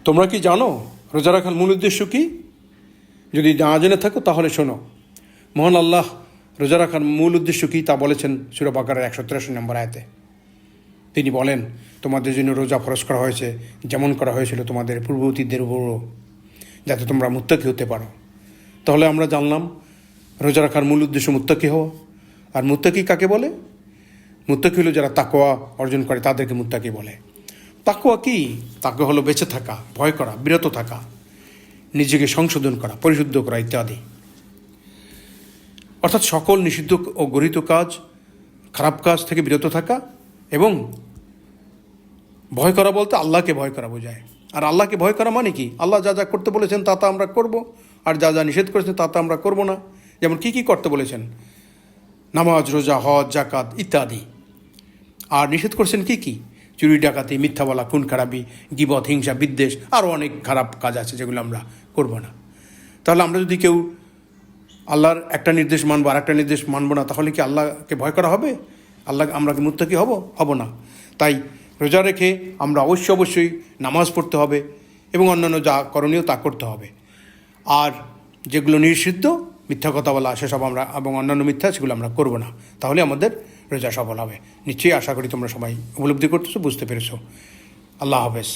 তোমরা কি জানো রোজা রাখার মূল উদ্দেশ্য কী? যদি না জেনে থাকো তাহলে শোনো। মহান আল্লাহ রোজা রাখার মূল উদ্দেশ্য কী তা বলেছেন সূরা বাকারার 183 নম্বর আয়াতে। তিনি বলেন, তোমাদের জন্য রোজা ফরজ করা হয়েছে যেমন করা হয়েছিল তোমাদের পূর্ববর্তীদের উপরও, যাতে তোমরা মুত্তাকি হতে পারো। তাহলে আমরা জানলাম রোজা রাখার মূল উদ্দেশ্য মুত্তাকি হওয়া। আর মুত্তাকি কাকে বলে? মুত্তাকি হলো যারা তাকওয়া অর্জন করে, তাদেরকে মুত্তাকি বলে। তাকওয়া কি? তাকওয়া হলো বেঁচে থাকা, ভয় করা, বিরত থাকা, নিজেকে সংশোধন করা, পরিশুদ্ধ করা ইত্যাদি। অর্থাৎ সকল নিষিদ্ধ ও গরিত কাজ, খারাপ কাজ থেকে বিরত থাকা এবং ভয় করা বলতে আল্লাহকে ভয় করা বোঝায়। আর আল্লাহকে ভয় করা মানে কি? আল্লাহ যা যা করতে বলেছেন তা তা আমরা করব, আর যা যা নিষেধ করেছেন তা তা আমরা করব না। যেমন কি কি করতে বলেছেন? নামাজ, রোজা, হজ, জাকাত ইত্যাদি। আর নিষেধ করেছেন কি কি? চুরি, ডাকাতি, মিথ্যা বলা, খুন খারাপি, গীবত, হিংসা, বিদ্বেষ, আরও অনেক খারাপ কাজ আছে যেগুলো আমরা করব না। তাহলে আমরা যদি কেউ আল্লাহর একটা নির্দেশ মানবো আর একটা নির্দেশ মানবো না, তাহলে কি আল্লাহকে ভয় করা হবে? আমরা কি মুত্তাকি হব না। তাই রোজা রেখে আমরা অবশ্যই নামাজ পড়তে হবে এবং অন্যান্য যা করণীয় তা করতে হবে। আর যেগুলো নিষিদ্ধ, মিথ্যা কথা বলা, সেসব আমরা এবং অন্যান্য মিথ্যা, সেগুলো আমরা করব না। তাহলে আমাদের রোজা সফল হবে। নিশ্চয়ই আশা করি তোমরা সবাই উপলব্ধি করতেছো, বুঝতে পেরেছো। আল্লাহ হাফেজ।